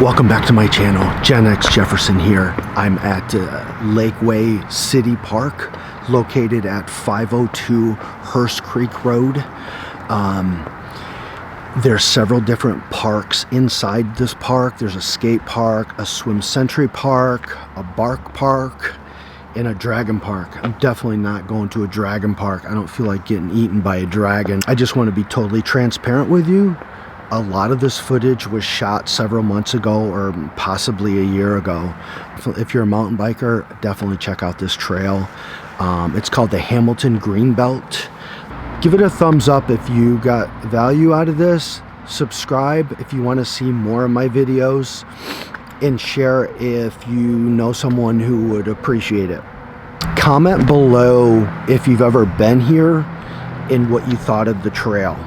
Welcome back to my channel. Gen X Jefferson here. I'm at Lakeway City Park, located at 502 Hearst Creek Road. There's several different parks inside this park. There's a skate park, a swim century park, a bark park, and a dragon park. I'm definitely not going to a dragon park. I don't feel like getting eaten by a dragon. I just want to be totally transparent with you. A lot of this footage was shot several months ago or possibly a year ago. If you're a mountain biker, definitely check out this trail. It's called the Hamilton Greenbelt. Give it a thumbs up if you got value out of this. Subscribe if you want to see more of my videos, and share if you know someone who would appreciate it. Comment below if you've ever been here and what you thought of the trail.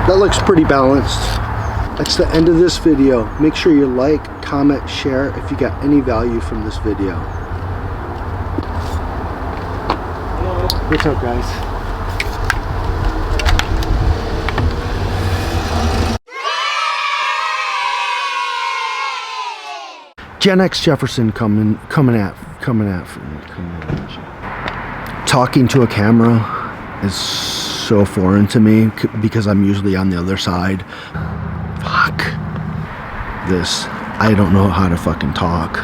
That looks pretty balanced. That's the end of this video. Make sure you like, comment, share if you got any value from this video. What's up, guys? Gen X Jefferson coming at you. Talking to a camera is so foreign to me because I'm usually on the other side. Fuck this. I don't know how to fucking talk.